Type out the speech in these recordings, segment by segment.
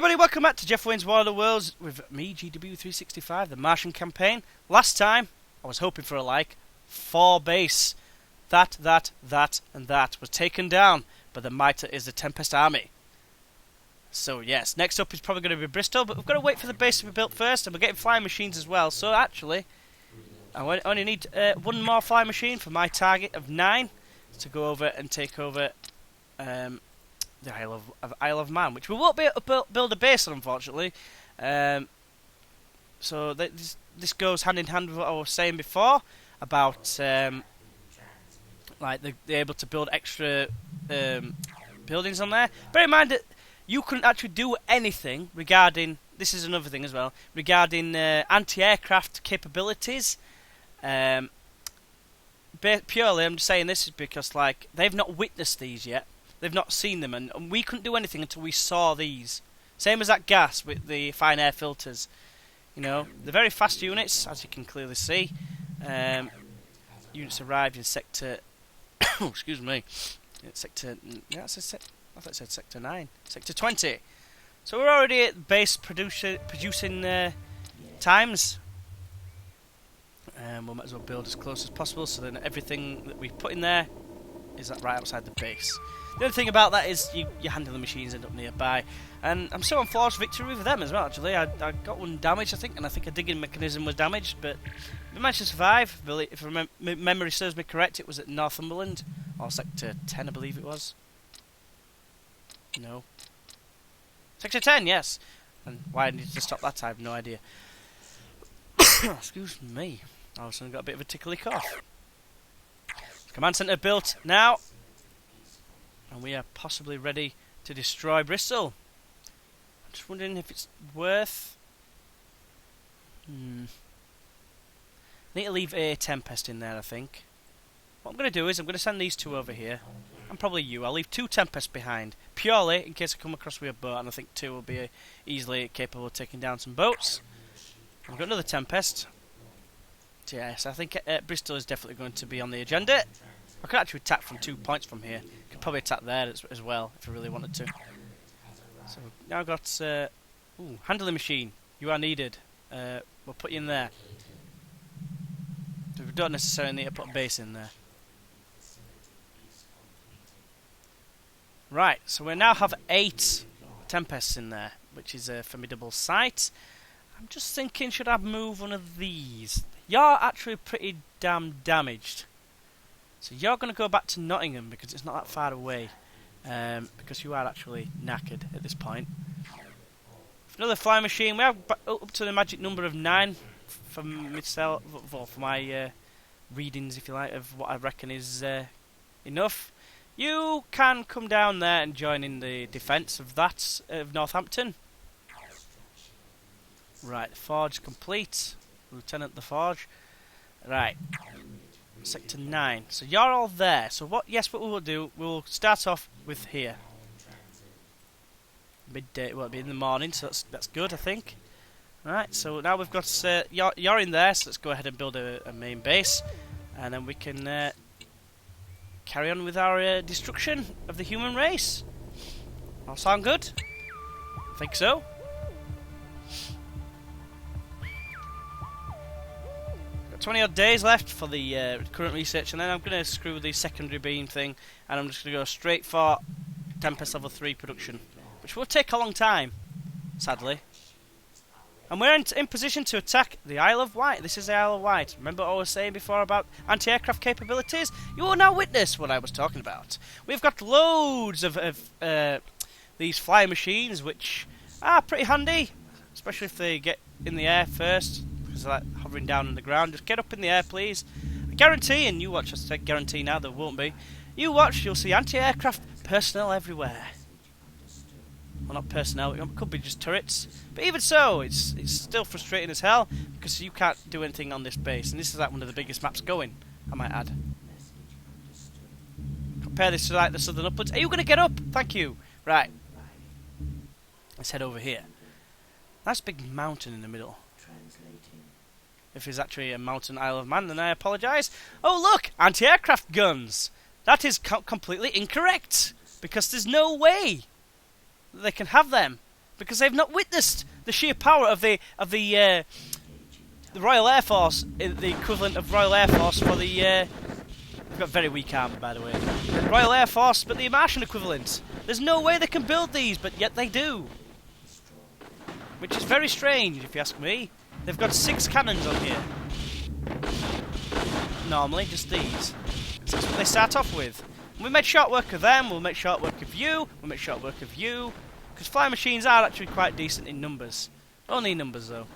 everybody, welcome back to Jeff Wayne's War of the Worlds with me, GW365, the Martian campaign. Last time, I was hoping for a like. 4 base. That, and that was taken down by the might that is the Tempest army. So yes, next up is probably going to be Bristol, but we've got to wait for the base to be built first, and we're getting flying machines as well. So actually, I only need one more flying machine for my target of 9 to go over and take over the Isle of Man, which we won't be able to build a base on, unfortunately. So this goes hand in hand with what I was saying before about like they're able to build extra buildings on there. Bear in mind that you couldn't actually do anything regarding, this is another thing as well, regarding anti-aircraft capabilities. Purely, I'm just saying this is because like they've not witnessed these yet. They've not seen them, and we couldn't do anything until we saw these. Same as that gas with the fine air filters. You know, they're very fast units, as you can clearly see. Units arrived in sector. Excuse me. Sector. Yeah, I thought it said sector 9. Sector 20. So we're already at base producing times. We might as well build as close as possible, so then everything that we put in there is right outside the base. The other thing about that is your handling machines end up nearby, and I'm still on Force Victory with them as well. Actually, I got one damaged, I think, and I think a digging mechanism was damaged, but we managed to survive. If memory serves me correct, it was at Northumberland or Sector 10, I believe it was. No, Sector 10, yes. And why I needed to stop that, I have no idea. Excuse me. I also got a bit of a tickly cough. Command centre built now, and we are possibly ready to destroy Bristol. I'm just wondering if it's worth. Need to leave a Tempest in there, I think. What I'm going to do is I'm going to send these 2 over here, and probably you. I'll leave 2 Tempests behind, purely in case I come across with a boat, and I think 2 will be easily capable of taking down some boats. I've got another Tempest. Yes, I think Bristol is definitely going to be on the agenda. I could actually attack from 2 points from here. Could probably attack there as well if I really wanted to. So we've now got handling machine. You are needed. We'll put you in there. So we don't necessarily need to put a base in there. Right, so we now have 8 Tempests in there, which is a formidable sight. I'm just thinking, should I move one of these? You're actually pretty damn damaged. So you're going to go back to Nottingham because it's not that far away. Because you are actually knackered at this point. Another flying machine. We have up to the magic number of 9 for myself, for my readings, if you like, of what I reckon is enough. You can come down there and join in the defence of that, of Northampton. Right, the forge complete. Lieutenant the forge. Right. Sector 9. So you're all there. So what we will do, we'll start off with here. Midday, well, it'll be in the morning, so that's good, I think. Right, so now we've got you're in there, so let's go ahead and build a main base, and then we can carry on with our destruction of the human race. All sound good? I think so. Got 20 odd days left for the current research, and then I'm going to screw the secondary beam thing, and I'm just going to go straight for Tempest level 3 production, which will take a long time, sadly. And we're in position to attack the Isle of Wight. This is the Isle of Wight. Remember what I was saying before about anti-aircraft capabilities? You will now witness what I was talking about. We've got loads of these flying machines, which are pretty handy, especially if they get in the air first, because they're like hovering down on the ground. Just get up in the air, please. I guarantee, and you watch, I say guarantee now, there won't be. You watch, you'll see anti-aircraft personnel everywhere. Well, not personnel, it could be just turrets. But even so, it's still frustrating as hell, because you can't do anything on this base. And this is like one of the biggest maps going, I might add. Compare this to like the Southern Uplands. Are you going to get up? Thank you. Right. Let's head over here. Nice big mountain in the middle. If it's actually a mountain Isle of Man, then I apologise. Oh look! Anti-aircraft guns! That is completely incorrect! Because there's no way they can have them. because they've not witnessed the sheer power of the Royal Air Force, the equivalent of Royal Air Force for the. We've got very weak armour, by the way. Royal Air Force, but the Martian equivalent. There's no way they can build these, but yet they do. Which is very strange, if you ask me. They've got 6 cannons on here. Normally, just these. That's what they start off with. We made short work of them, we'll make short work of you, we'll make short work of you. Because flying machines are actually quite decent in numbers. Only in numbers, though.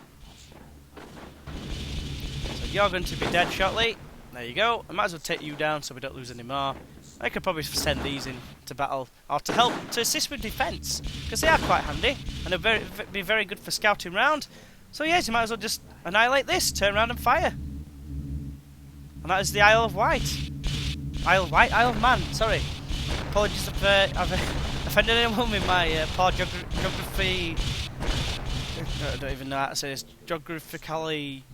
So you're going to be dead shortly. There you go. I might as well take you down so we don't lose any more. I could probably send these in to battle, or to help, to assist with defence. Because they are quite handy, and they'll be very good for scouting round. So yes, you might as well just annihilate this, turn around and fire. And that is the Isle of Wight. Isle of Wight? Isle of Man, sorry. Apologies if I've offended anyone with my poor geography. I don't even know how to say this. Geographically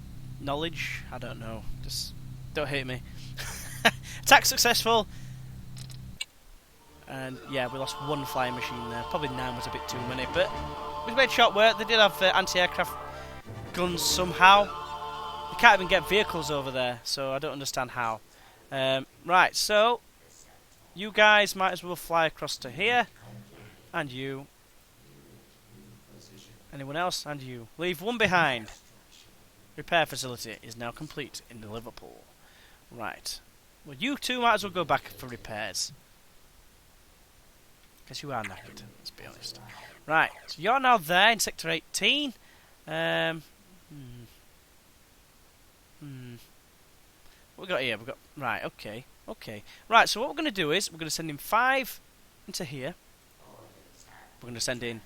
knowledge? I don't know. Just don't hate me. Attack successful. And yeah, we lost 1 flying machine there. Probably 9 was a bit too many, but we made short work. They did have anti-aircraft guns somehow. You can't even get vehicles over there, so I don't understand how. Right, so you guys might as well fly across to here, and you. Anyone else? And you. Leave 1 behind. Repair facility is now complete in Liverpool. Right. Well, you 2 might as well go back for repairs. Guess you are knackered, let's be honest. Right, so you're now there in Sector 18. What we got here? We've got... Right, okay. Right, so what we're going to do is, we're going to send in 5 into here. We're going to send in...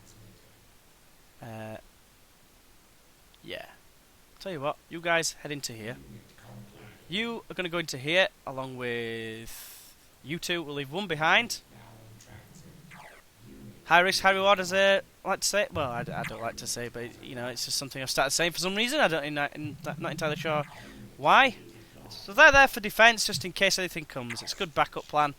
yeah. Tell you what, you guys head into here. You are going to go into here, along with... You 2, we'll leave 1 behind. High risk, high reward, as I like to say. Well, I don't like to say, but you know, it's just something I've started saying for some reason. Not entirely sure why. So they're there for defence, just in case anything comes. It's a good backup plan.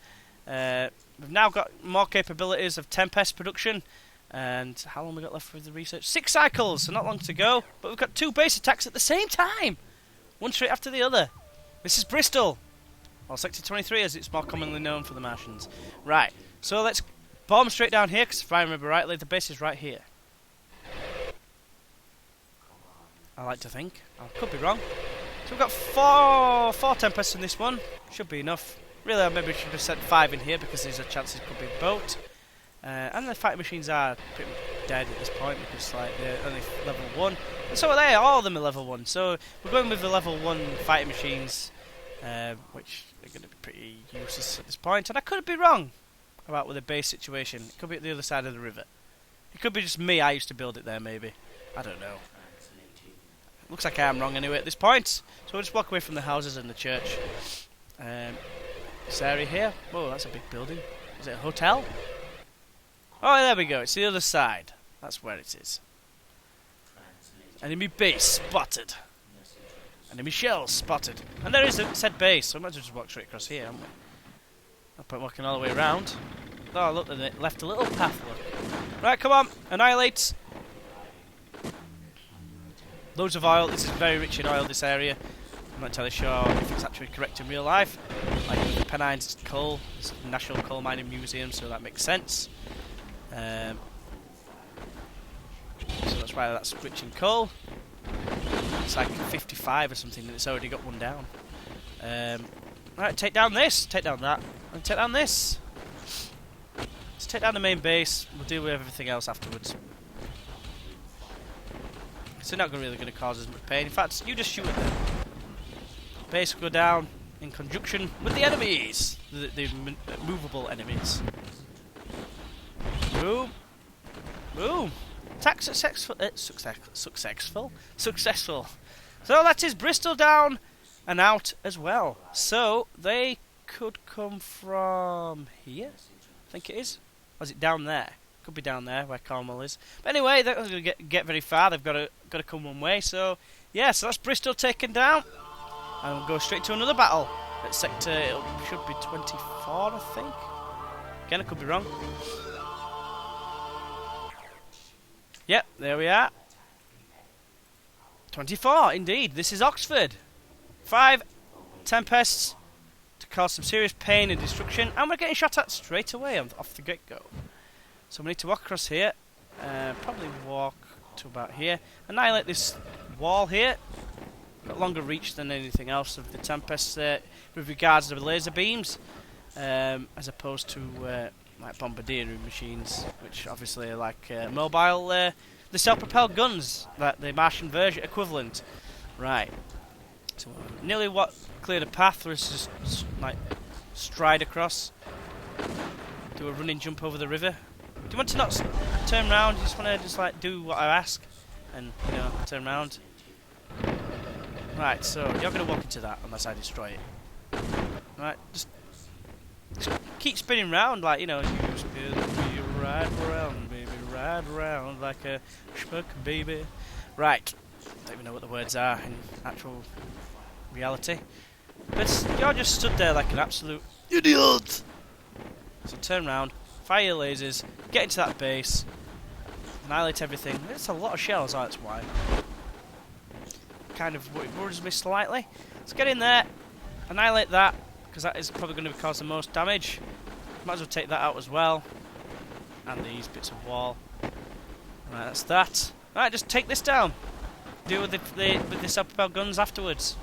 We've now got more capabilities of Tempest production. And how long have we got left with the research? 6 cycles, so not long to go. But we've got 2 base attacks at the same time. One straight after the other. This is Bristol. Or Sector 23, as it's more commonly known for the Martians. Right, so let's bomb straight down here, because if I remember rightly, the base is right here. I like to think. I could be wrong. So we've got four Tempests in this one. Should be enough. Really, I maybe should have sent 5 in here, because there's a chance it could be a boat. And the fighting machines are pretty much dead at this point, because like they're only level 1. And so are they, all of them are level 1. So we're going with the level 1 fighting machines, which are going to be pretty useless at this point. And I could be wrong about with the base situation. It could be at the other side of the river. It could be just me, I used to build it there maybe. I don't know. Looks like I am wrong anyway at this point. So we'll just walk away from the houses and the church. This area here. Whoa, that's a big building. Is it a hotel? Oh, there we go. It's the other side. That's where it is. Enemy base spotted. Enemy shells spotted. And there is a said base, so I might as well just walk straight across here, haven't we? No point walking all the way around. Oh, look, they left a little path, look. Right, come on. Annihilate. Loads of oil. This is very rich in oil, this area. I'm not entirely sure if it's actually correct in real life. Like the Pennines coal. It's a National Coal Mining Museum, so that makes sense. So that's why that's rich in coal. It's like 55 or something, and it's already got 1 down. Right, take down this, take down that, and take down this. Let's take down the main base. We'll deal with everything else afterwards. It's not really going to cause as much pain. In fact, you just shoot at them. Base will go down in conjunction with the enemies, the movable enemies. Boom, boom. Attack successful. Successful. So that is Bristol down and out as well. So they could come from here. I think it is. Or is it down there? Could be down there where Cornwall is. But anyway, they're not going to get very far. They've got to come one way. So yeah, so that's Bristol taken down, and we'll go straight to another battle at sector. It should be 24, I think. Again, I could be wrong. Yep, there we are. 24, indeed. This is Oxford. 5 Tempests to cause some serious pain and destruction, and we're getting shot at straight away off the get-go. So we need to walk across here. Probably walk to about here. Annihilate this wall here. Got longer reach than anything else of the Tempests with regards to the laser beams, as opposed to like bombardier machines, which obviously are like mobile, the self-propelled guns, that the Martian version equivalent. Right. So nearly cleared a path. Let's just like stride across, do a running jump over the river. Do you want to not turn round? You just want to just like do what I ask, and you know, turn round. Right. So you're going to walk into that unless I destroy it. Right. Just keep spinning round like, you know, you spin, you ride round, baby, ride round like a schmuck, baby. Right. Don't even know what the words are in actual reality. But you're just stood there like an absolute idiot. So turn round, fire your lasers, get into that base, annihilate everything. There's a lot of shells, that's why. Kind of worries me slightly. Let's get in there, annihilate that, because that is probably going to cause the most damage. Might as well take that out as well. And these bits of wall. Right, that's that. Right, just take this down. Deal with the self-propelled guns afterwards.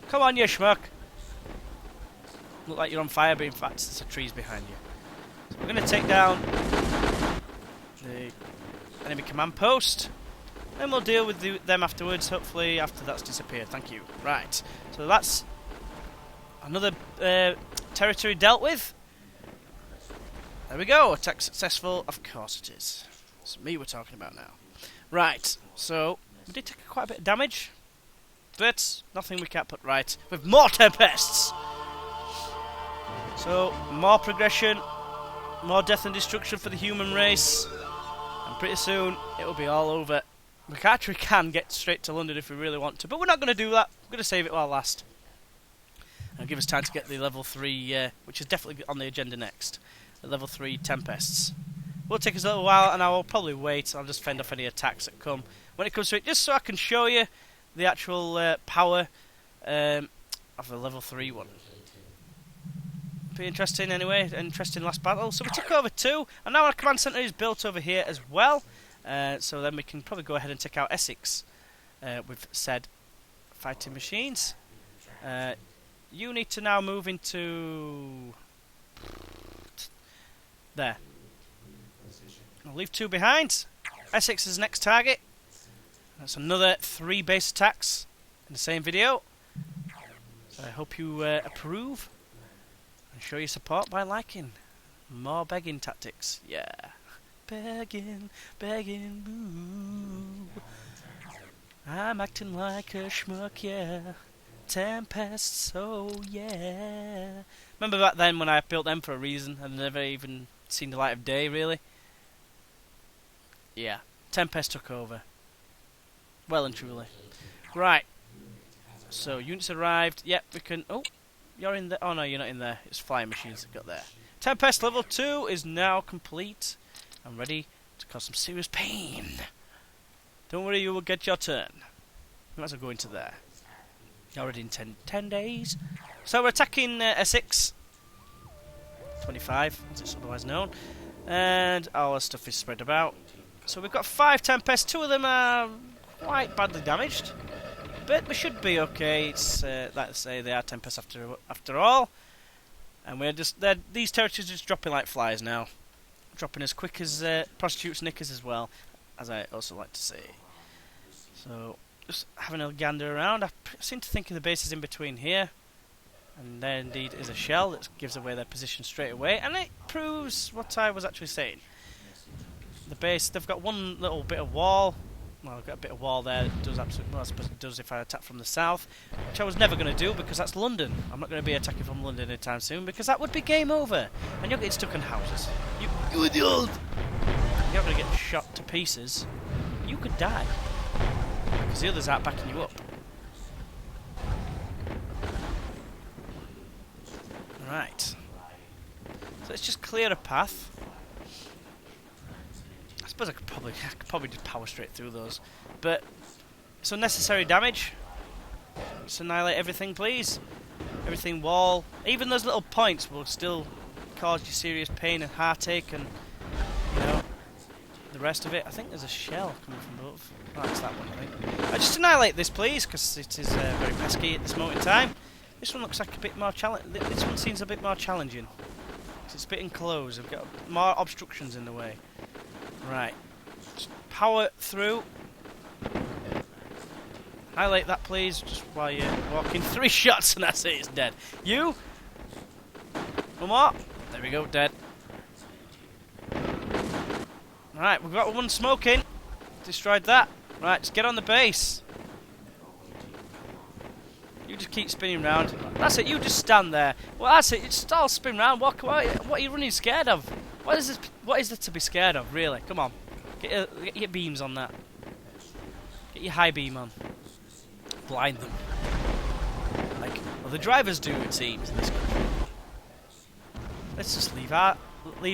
Come on, you schmuck. Look like you're on fire, but in fact, there's trees behind you. So we're going to take down the enemy command post. Then we'll deal with them afterwards, hopefully after that's disappeared. Thank you. Right, so that's another territory dealt with. There we go. Attack successful. Of course it is. It's me we're talking about now. Right, so we did take quite a bit of damage, but nothing we can't put right with more Tempests. So, more progression, more death and destruction for the human race, and pretty soon it will be all over. We actually can get straight to London if we really want to, but we're not going to do that. We're going to save it while last. And give us time to get the level 3, which is definitely on the agenda next. The level 3 Tempests. Will take us a little while, and I will probably wait. I'll just fend off any attacks that come when it comes to it, just so I can show you the actual power of the level 3 one. Pretty interesting anyway, interesting last battle. So we took over 2, and now our command centre is built over here as well. So then we can probably go ahead and take out Essex with said fighting machines. You need to now move into there. I'll leave 2 behind. Essex is next target. That's another 3 base attacks in the same video. So I hope you approve and show your support by liking. More begging tactics. Yeah. Begging, begging, ooh. I'm acting like a schmuck, yeah. Tempests, oh yeah. Remember back then when I built them for a reason and never even seen the light of day, really? Yeah, Tempest took over. Well and truly. Right. So, units arrived. Yep, we can... Oh, you're in there. Oh no, you're not in there. It's flying machines that got there. Tempest level 2 is now complete. I'm ready to cause some serious pain. Don't worry, you will get your turn. You might as well go into there. Already in 10 days. So we're attacking Essex. 25, as it's otherwise known. And our stuff is spread about. So we've got 5 Tempests. 2 of them are quite badly damaged. But we should be okay. It's, like I say, they are Tempests after all. And we're just... these territories are just dropping like flies now. Dropping as quick as prostitutes knickers as well, as I also like to say. So, just having a gander around. I seem to think the base is in between here. And there indeed is a shell that gives away their position straight away. And it proves what I was actually saying. The base, they've got one little bit of wall. Well, I've got a bit of wall there that does absolutely... Well, I suppose it does if I attack from the south. Which I was never going to do because that's London. I'm not going to be attacking from London anytime soon because that would be game over. And you're getting stuck in houses. You idiot! You're going to get shot to pieces. You could die. Because the others aren't backing you up. Right. So let's just clear a path. As suppose I could probably just power straight through those. But it's unnecessary damage. Just annihilate everything, please. Everything, wall. Even those little points will still cause you serious pain and heartache and, you know, the rest of it. I think there's a shell coming from above. Oh, that's that one, I think. Just annihilate this, please, because it is very pesky at this moment in time. This one looks like a bit more challenging. This one seems a bit more challenging. It's a bit enclosed. I've got more obstructions in the way. Right. Just power through. Highlight that, please, just while you're walking. 3 shots and that's it, it's dead. You? One more. There we go, dead. Right, we've got one smoking. Destroyed that. Right, just get on the base. You just keep spinning round. That's it, you just stand there. Well, that's it, you just all spin round. What are you running scared of? What is there to be scared of, really? Come on. Get your beams on that. Get your high beam on. Blind them. Like, well, the drivers do, it seems, in this country. Let's just leave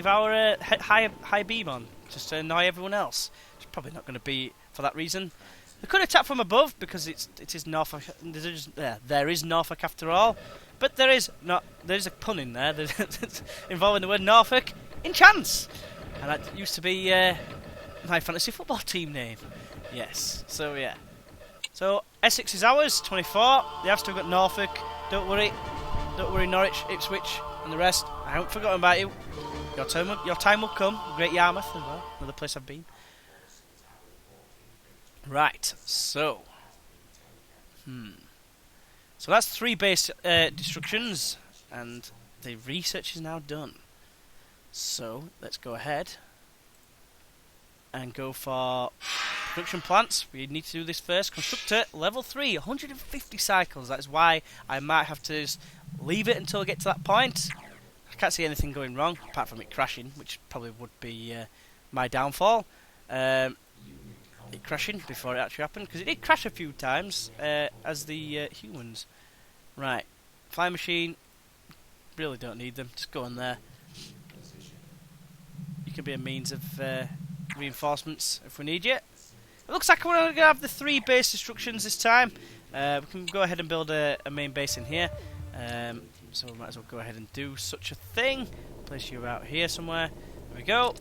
our high beam on, just to annoy everyone else. It's probably not going to be for that reason. They could attack from above because it is Norfolk. There is Norfolk after all, but there is a pun in there involving the word Norfolk in chance, and that used to be my fantasy football team name. Yes, so yeah. So Essex is ours, 24. They have still got Norfolk. Don't worry, Norwich, Ipswich, and the rest. I haven't forgotten about you. Your time will come. Great Yarmouth as well, another place I've been. Right, so that's 3 base destructions, and the research is now done. So let's go ahead and go for production plants. We need to do this first. Constructor level 3, 150 cycles. That is why I might have to just leave it until I get to that point. I can't see anything going wrong apart from it crashing, which probably would be my downfall. It crashing before it actually happened, because it did crash a few times as the humans. Right, fly machine. Really don't need them. Just go in there. You can be a means of reinforcements if we need you. It looks like we're going to have the 3 base destructions this time. We can go ahead and build a main base in here. So we might as well go ahead and do such a thing. Place you out here somewhere. There we go.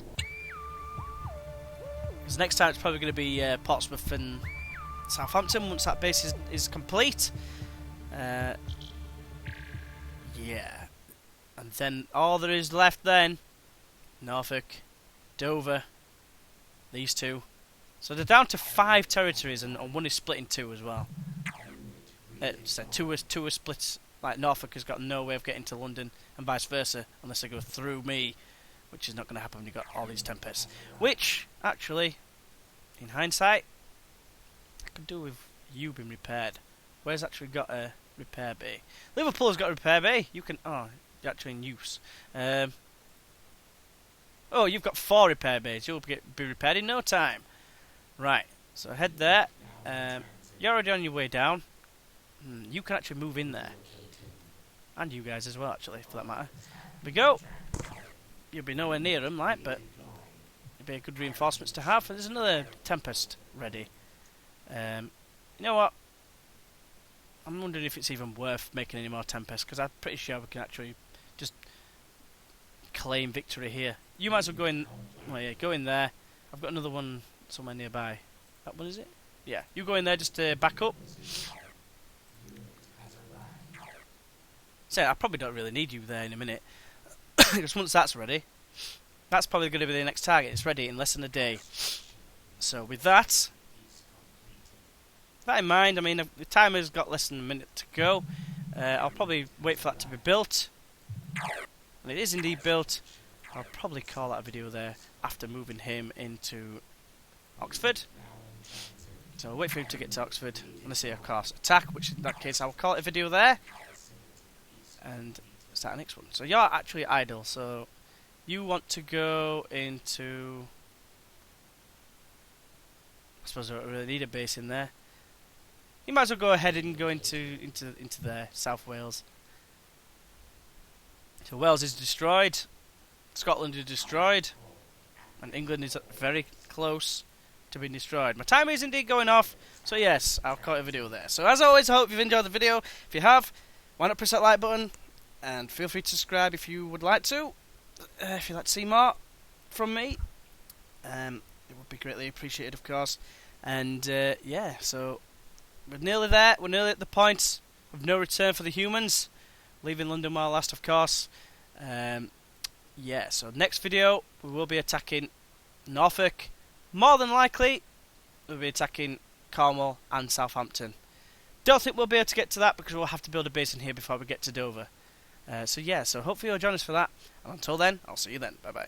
Because next time it's probably going to be Portsmouth and Southampton once that base is complete. Yeah. And then all there is left then, Norfolk, Dover, these 2. So they're down to 5 territories, and one is split in 2 as well. So 2 are split. Like Norfolk has got no way of getting to London, and vice versa, unless they go through me, which is not going to happen when you've got all these tempests. Which, actually, in hindsight, I could do with you being repaired. Where's actually got a repair bay? Liverpool's got a repair bay. You can... Oh, you're actually in use. Oh, you've got 4 repair bays. You'll be repaired in no time. Right, so head there. You're already on your way down. You can actually move in there. And you guys as well, actually, for that matter. Here we go. You'll be nowhere near them, like, but it'd be a good reinforcements to have. There's another Tempest ready. You know what? I'm wondering if it's even worth making any more Tempests, because I'm pretty sure we can actually just claim victory here. You might as well go in. Well, yeah, go in there. I've got another one somewhere nearby. That one, is it? Yeah. You go in there just to back up. So I probably don't really need you there in a minute. Because once that's ready, that's probably going to be the next target. It's ready in less than a day. So with that in mind, I mean, the timer's got less than a minute to go. I'll probably wait for that to be built. And it is indeed built. I'll probably call that a video there after moving him into Oxford. So I'll wait for him to get to Oxford. Let's see, of course, attack, which in that case I'll call it a video there. And start the next one. So you're actually idle, so you want to go into... I suppose I don't really need a base in there. You might as well go ahead and go into there, South Wales. So Wales is destroyed, Scotland is destroyed, and England is very close to being destroyed. My timer is indeed going off, so yes, I'll call it a video there. So as always, I hope you've enjoyed the video. If you have, why not press that like button, and feel free to subscribe if you would like to. If you'd like to see more from me, it would be greatly appreciated, of course. And yeah, so we're nearly there. We're nearly at the point of no return for the humans, leaving London while last, of course. Yeah, so next video we will be attacking Norfolk. More than likely, we'll be attacking Cornwall and Southampton. Don't think we'll be able to get to that because we'll have to build a base in here before we get to Dover. So yeah, so hopefully you'll join us for that. And until then, I'll see you then. Bye bye.